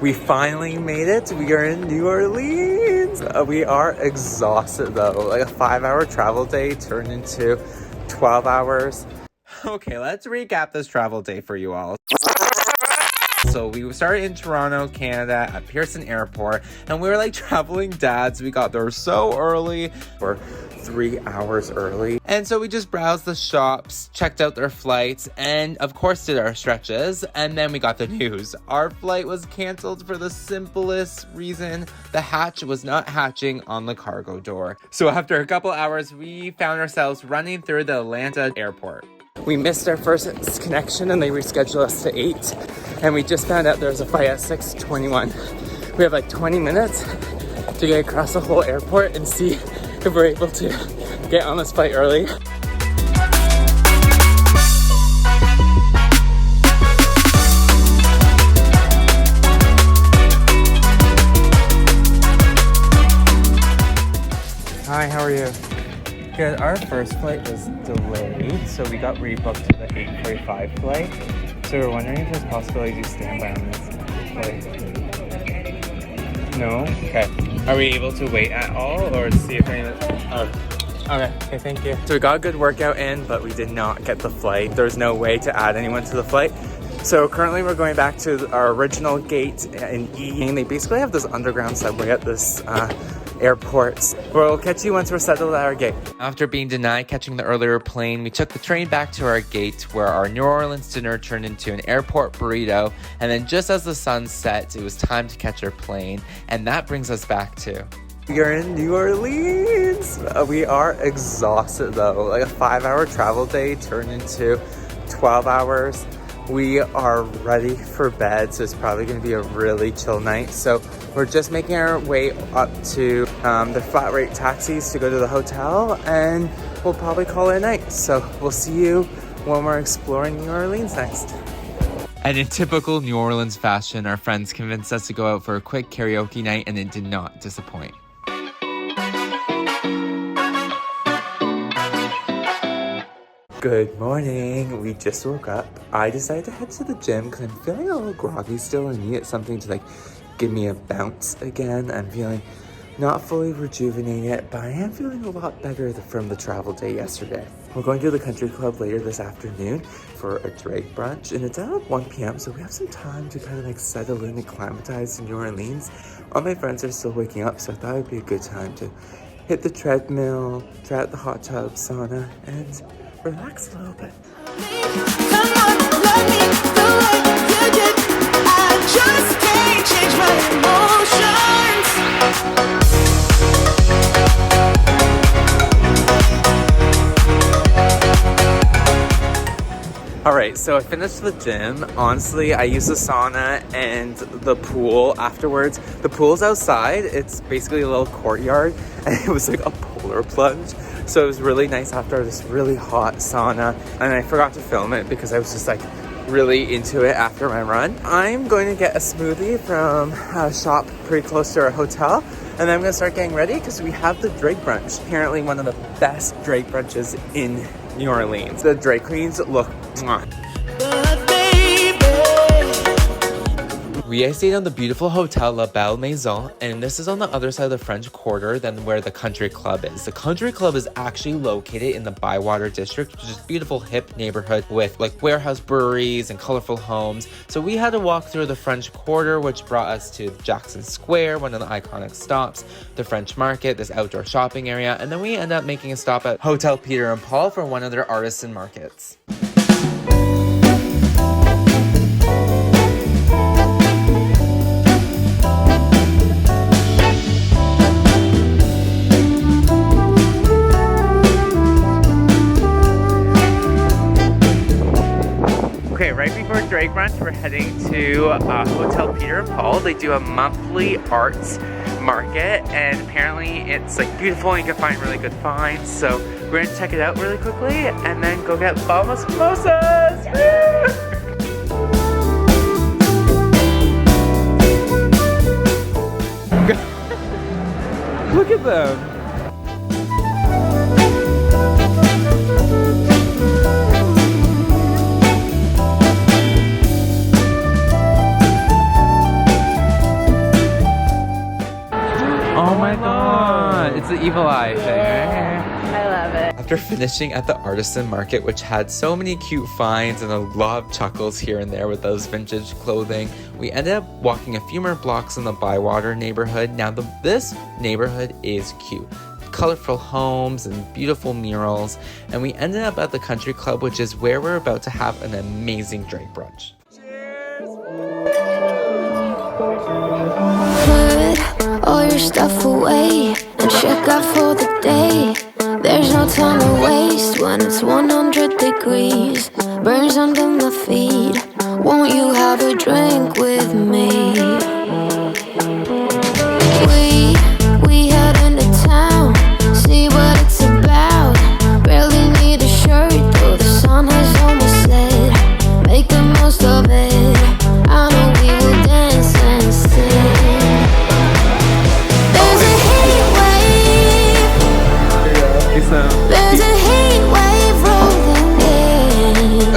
We finally made it. We are in New Orleans. We are exhausted though. Like a 5-hour travel day turned into 12 hours. Okay, let's recap this travel day for you all. So we started in Toronto, Canada at Pearson Airport, and we were like traveling dads. We got there so early. We're 3 hours early. And so we just browsed the shops, checked out their flights, and of course did our stretches. And then we got the news. Our flight was canceled for the simplest reason. The hatch was not hatching on the cargo door. So after a couple hours, we found ourselves running through the Atlanta airport. We missed our first connection and they rescheduled us to 8. And we just found out there's a flight at 6:21. We have like 20 minutes to get across the whole airport and see if we're able to get on this flight early. Hi, how are you? Good. Our first flight was delayed, so we got rebooked to the 8:45 flight. So we're wondering if there's a possibility to stand by on this flight. No? Okay. Are we able to wait at all or see if any of it? Oh. Okay, thank you. So we got a good workout in, but we did not get the flight. There's no way to add anyone to the flight. So currently we're going back to our original gate in E. They basically have this underground subway at this airports. We'll catch you once we're settled at our gate. After being denied catching the earlier plane, we took the train back to our gate where our New Orleans dinner turned into an airport burrito. And then just as the sun set, it was time to catch our plane. And that brings us back to... We are in New Orleans. We are exhausted though. Like a 5-hour travel day turned into 12 hours. We are ready for bed, so it's probably going to be a really chill night. So we're just making our way up to the flat rate taxis to go to the hotel, and we'll probably call it a night. So we'll see you when we're exploring New Orleans next. And in typical New Orleans fashion, our friends convinced us to go out for a quick karaoke night, and it did not disappoint. Good morning. We just woke up. I decided to head to the gym because I'm feeling a little groggy still and needed something to like give me a bounce again. I'm feeling not fully rejuvenated, but I am feeling a lot better from the travel day yesterday. We're going to the country club later this afternoon for a drag brunch, and it's at 1 p.m. so we have some time to kind of like settle in and acclimatize to New Orleans. All my friends are still waking up, so I thought it would be a good time to hit the treadmill, try out the hot tub, sauna, and relax a little bit. Come on, love me the way you did. I just can't change my emotions. All right, so I finished the gym. Honestly, I used the sauna and the pool afterwards. The pool's outside. It's basically a little courtyard, and it was like a polar plunge. So it was really nice after this really hot sauna, and I forgot to film it because I was just like really into it after my run. I'm going to get a smoothie from a shop pretty close to our hotel, and then I'm going to start getting ready because we have the drag brunch. Apparently one of the best drag brunches in New Orleans. The drag queens look mwah. We stayed on the beautiful hotel La Belle Maison, and this is on the other side of the French Quarter than where the country club is. The country club is actually located in the Bywater district, which is a beautiful hip neighborhood with like warehouse breweries and colorful homes. So we had to walk through the French Quarter, which brought us to Jackson Square, one of the iconic stops, the French Market, this outdoor shopping area, and then we end up making a stop at Hotel Peter and Paul for one of their artisan markets. Okay, right before drag brunch, we're heading to Hotel Peter and Paul. They do a monthly arts market, and apparently it's like beautiful and you can find really good finds. So we're gonna check it out really quickly and then go get Bama's mimosas. Look at them. It's the evil eye thing, right? I love it. After finishing at the artisan market, which had so many cute finds and a lot of chuckles here and there with those vintage clothing, we ended up walking a few more blocks in the Bywater neighborhood. Now this neighborhood is cute. Colorful homes and beautiful murals, and we ended up at the country club, which is where we're about to have an amazing drink brunch. Put all your stuff away and check out for the day. There's no time to waste when it's 100 degrees. Burns under my feet. Won't you have a drink with me? We head into town, see what it's about. Barely need a shirt though the sun has almost set. Make the most of it. I know we will dance and sing. There's a heat wave. There's a heat wave rolling in.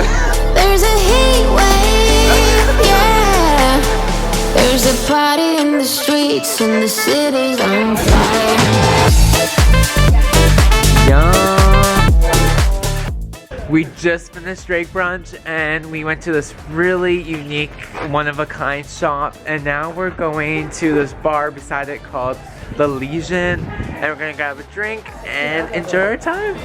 There's a heat wave, yeah. There's a party in the streets and the city's on fire. We just finished Drake brunch and we went to this really unique, one-of-a-kind shop, and now we're going to this bar beside it called The Legion, and we're gonna grab a drink and enjoy our time.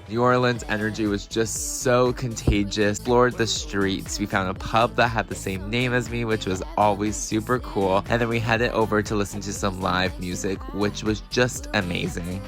New Orleans energy was just so contagious. Explored the streets. We found a pub that had the same name as me, which was always super cool. And then we headed over to listen to some live music, which was just amazing.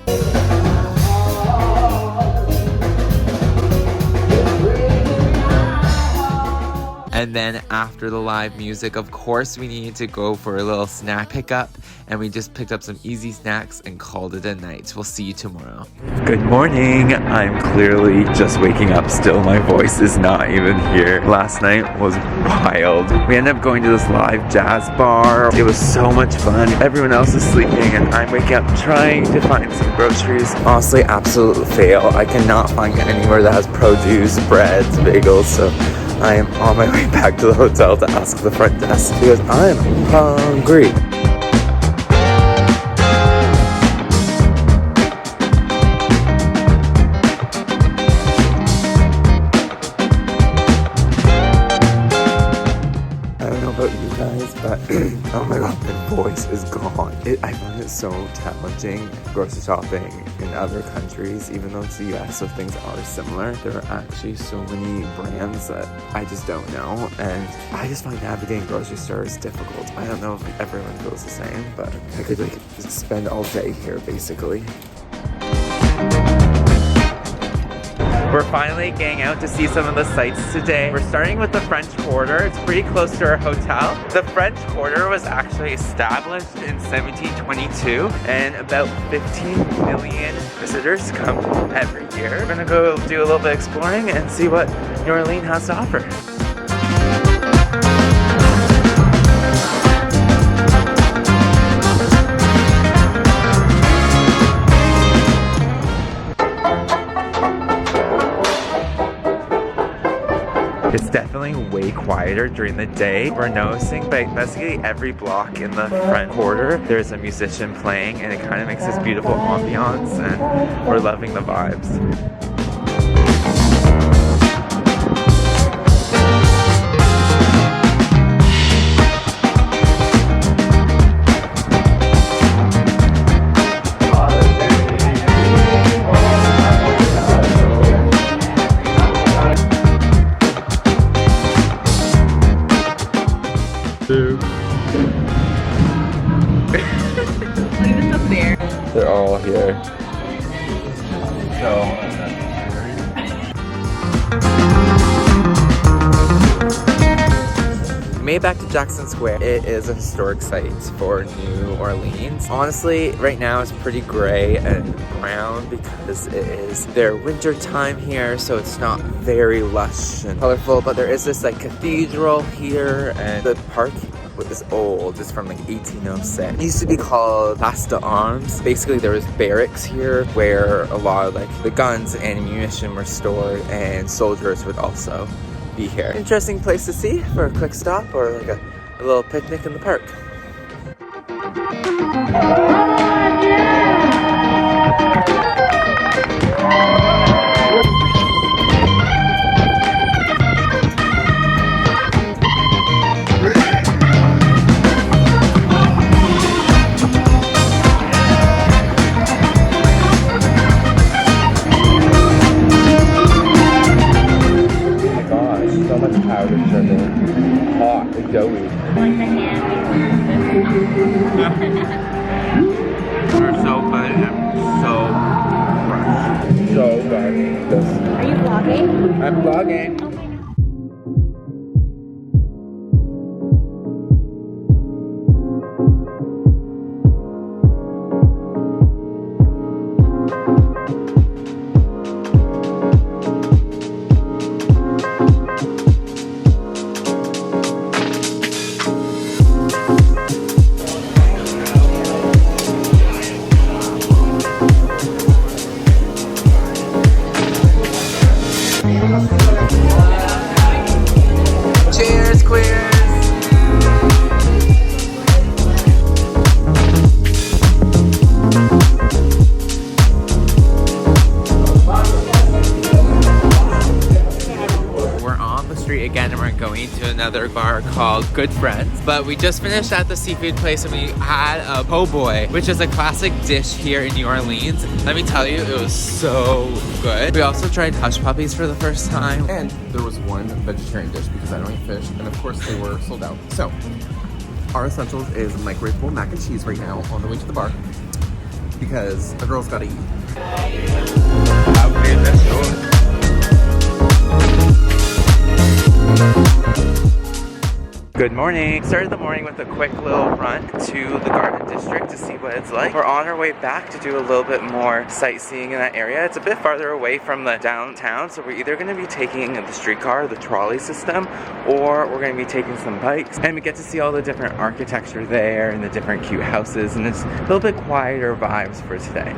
And then after the live music, of course, we needed to go for a little snack pickup, and we just picked up some easy snacks and called it a night. We'll see you tomorrow. Good morning. I'm clearly just waking up still. My voice is not even here. Last night was wild. We ended up going to this live jazz bar. It was so much fun. Everyone else is sleeping, and I'm waking up trying to find some groceries. Honestly, absolute fail. I cannot find anywhere that has produce, breads, bagels, so I am on my way back to the hotel to ask the front desk because I'm hungry. I don't know about you guys, but oh my god, my voice is gone. I find it so challenging grocery shopping in other countries, even though it's the US, so things are similar. There are actually so many brands that I just don't know, and I just find navigating grocery stores difficult. I don't know if everyone feels the same, but I could like spend all day here basically. We're finally getting out to see some of the sights today. We're starting with the French Quarter. It's pretty close to our hotel. The French Quarter was actually established in 1722, and about 15 million visitors come every year. We're gonna go do a little bit of exploring and see what New Orleans has to offer. It's definitely way quieter during the day. We're noticing basically every block in the front quarter, there's a musician playing, and it kind of makes this beautiful ambiance, and we're loving the vibes. They're all here. We made it back to Jackson Square. It is a historic site for New Orleans. Honestly, right now it's pretty gray and brown because it is their winter time here, so it's not very lush and colorful, but there is this like cathedral here, and the park is old. It's from like 1806. It used to be called Place d'Armes. Basically, there was barracks here where a lot of like the guns and ammunition were stored, and soldiers would also be here. Interesting place to see for a quick stop or like a little picnic in the park. So much powdered sugar, hot, and doughy. Like the hand. They're so good and so fresh. So good. Are you vlogging? I'm vlogging. Oh my God. Cheers, queers! We're on the street again and we're going to another bar called Good Friends. But we just finished at the seafood place and we had a po' boy, which is a classic dish here in New Orleans. Let me tell you, it was so good. We also tried hush puppies for the first time. And there was one vegetarian dish because I don't eat fish, and of course they were sold out. So, our essentials is microwavable mac and cheese right now on the way to the bar because the girls gotta eat. Good morning. Started the morning with a quick little run to the Garden District to see what it's like. We're on our way back to do a little bit more sightseeing in that area. It's a bit farther away from the downtown, so we're either going to be taking the streetcar, the trolley system, or we're going to be taking some bikes. And we get to see all the different architecture there and the different cute houses, and it's a little bit quieter vibes for today.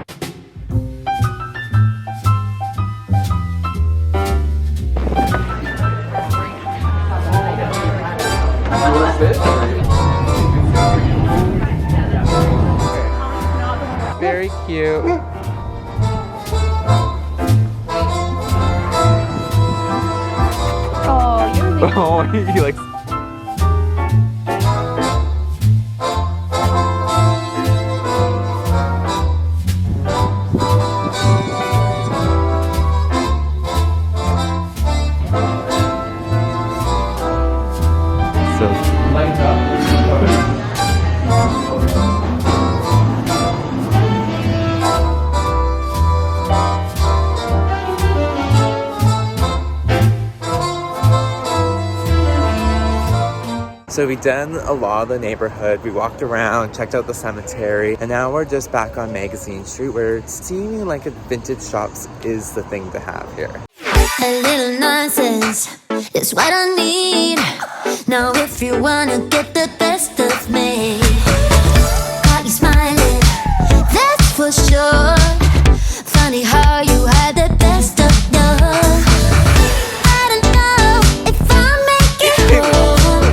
Very cute. Oh, you're Oh, he likes. So we done a lot of the neighborhood. We walked around, checked out the cemetery, and now we're just back on Magazine Street where it's seeming like a vintage shops is the thing to have here. A little nonsense is what I need. Now if you wanna get the best of me, got you smiling, that's for sure. Funny how you had the best of you. I don't know if I'll make it home.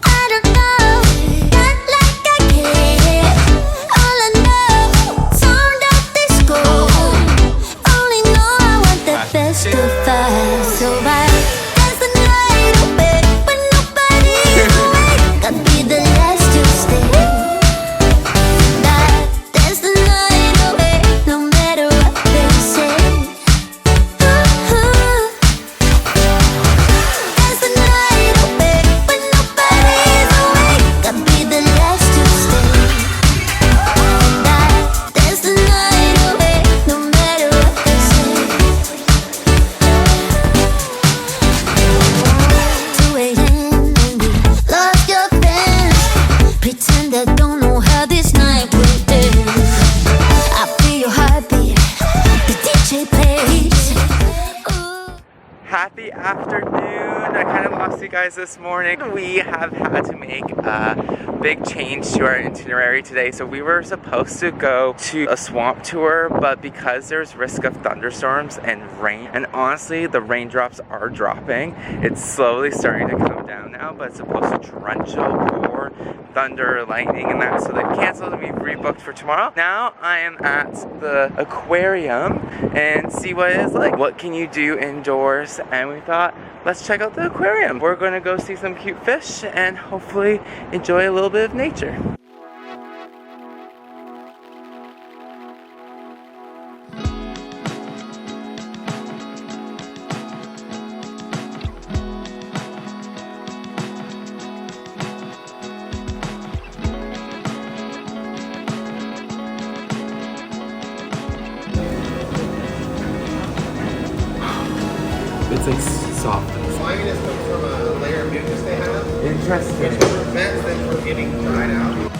I don't know, not like I care. All I know, sound of disco. Only know I want the best of us. So I dance the night away when nobody's awake. Gotta be the last to stay. Dance the night away, no matter what they say. Dance the night away when nobody's awake. Gotta be the last to stay. Dance the night away, no matter what they say. 2 a.m. and we lost your friends. Pretend I don't know how this night will end. I feel your heartbeat, the DJ plays. Ooh. Happy afternoon. I kind of lost post you guys this morning. We have had to make a big change to our itinerary today. So we were supposed to go to a swamp tour, but because there's risk of thunderstorms and rain, and honestly the raindrops are dropping, it's slowly starting to come down now, but it's supposed to torrential, pour, thunder, lightning and that, so they've canceled and we've rebooked for tomorrow. Now I am at the aquarium and see what it is like. What can you do indoors? And we thought, let's check out the aquarium. We're gonna go see some cute fish and hopefully enjoy a little bit of nature. It's like soft. Sliminess comes from a layer of mucus they have, Interesting. which prevents them from getting dried out.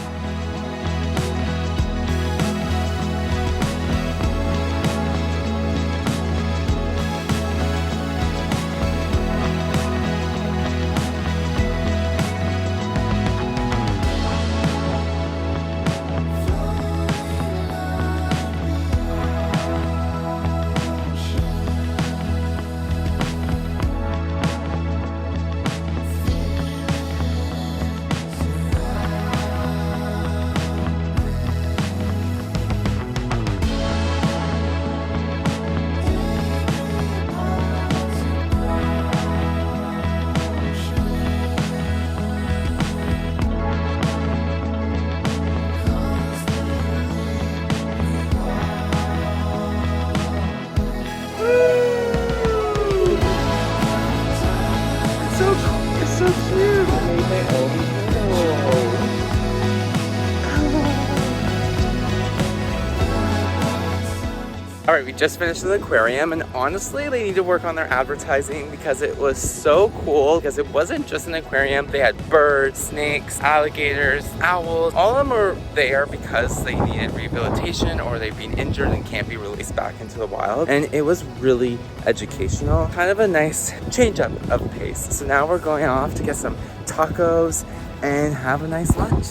Alright, we just finished the aquarium and honestly they need to work on their advertising because it was so cool, because it wasn't just an aquarium. They had birds, snakes, alligators, owls. All of them are there because they needed rehabilitation or they've been injured and can't be released back into the wild. And it was really educational, kind of a nice change up of pace. So now we're going off to get some tacos and have a nice lunch.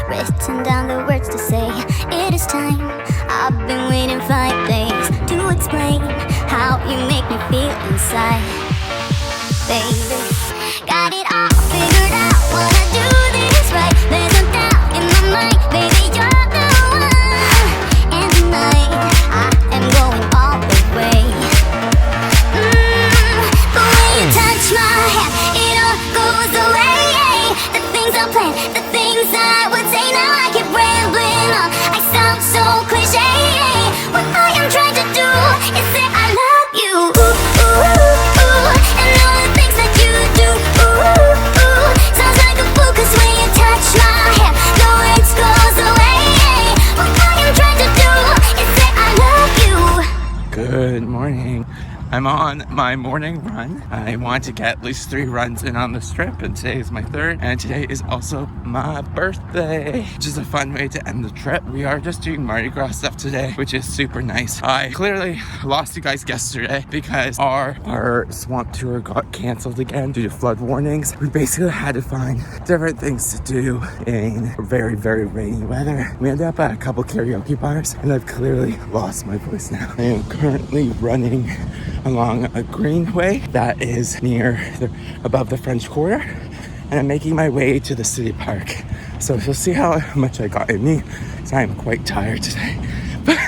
Written down the words to say, it is time. I've been waiting 5 days to explain how you make me feel inside. Baby, got it all figured out, wanna do this right. There's no doubt in my mind, baby, you're the one. And tonight, I am going all the way. The way you touch my hair, it all goes away. The things I planned, the things I would say, now I keep rambling on. I sound so cliche. What I am trying to do is say I love you. Ooh, ooh, ooh, and all the things that you do. Ooh, ooh, sounds like a fool, 'cause when you touch my hair, the words goes away. What I am trying to do is say I love you. Good morning. I'm on my morning run. I want to get at least 3 runs in on the strip, and today is my 3rd, and today is also my birthday, which is a fun way to end the trip. We are just doing Mardi Gras stuff today, which is super nice. I clearly lost you guys yesterday because our swamp tour got canceled again due to flood warnings. We basically had to find different things to do in very, very rainy weather. We ended up at a couple karaoke bars, and I've clearly lost my voice now. I am currently running along a greenway that is above the French Quarter, and I'm making my way to the city park. So you'll see how much I got in me, because I am quite tired today, but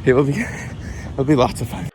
it'll be lots of fun.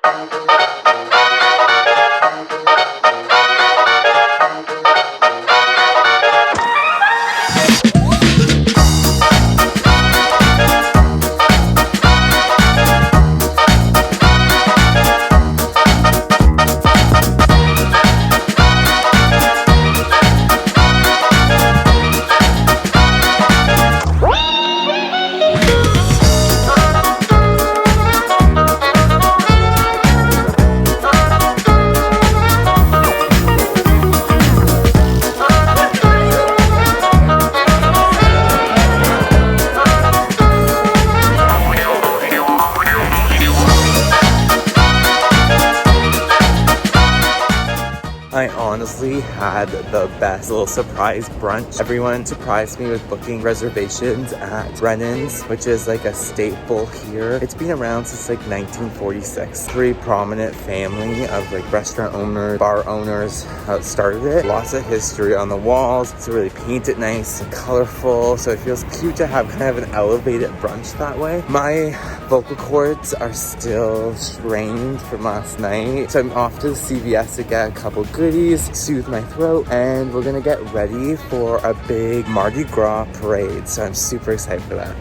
I honestly had the best little surprise brunch. Everyone surprised me with booking reservations at Brennan's, which is like a staple here. It's been around since like 1946. Pretty prominent family of like restaurant owners, bar owners started it. Lots of history on the walls. It's really painted nice and colorful, so it feels cute to have kind of an elevated brunch that way. My vocal cords are still strained from last night, so I'm off to the CVS to get a couple goodies, soothe my throat, and we're gonna get ready for a big Mardi Gras parade, so I'm super excited for that.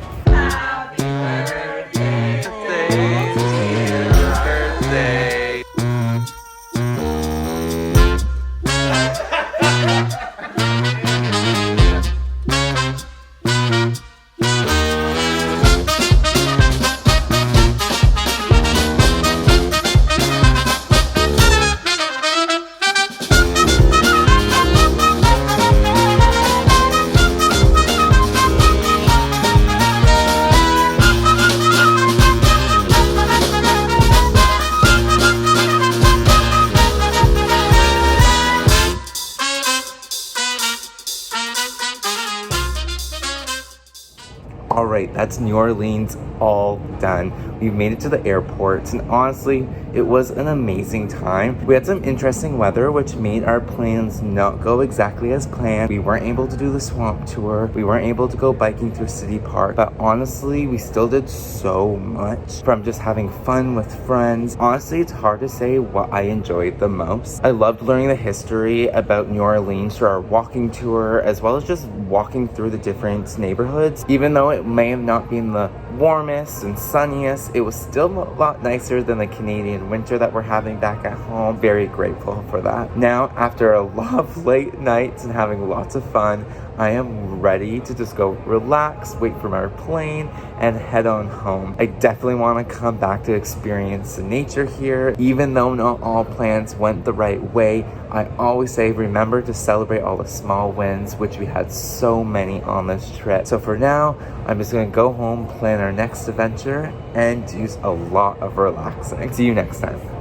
All right, that's New Orleans all done. We made it to the airport, and honestly, it was an amazing time. We had some interesting weather, which made our plans not go exactly as planned. We weren't able to do the swamp tour. We weren't able to go biking through City Park, but honestly, we still did so much from just having fun with friends. Honestly, it's hard to say what I enjoyed the most. I loved learning the history about New Orleans through our walking tour, as well as just walking through the different neighborhoods. Even though it may have not been the warmest and sunniest, it was still a lot nicer than the Canadian winter that we're having back at home. Very grateful for that. Now, after a lot of late nights and having lots of fun, I am ready to just go relax, wait for my plane, and head on home. I definitely want to come back to experience the nature here. Even though not all plans went the right way, I always say remember to celebrate all the small wins, which we had so many on this trip. So for now, I'm just going to go home, plan our next adventure, and use a lot of relaxing. See you next time.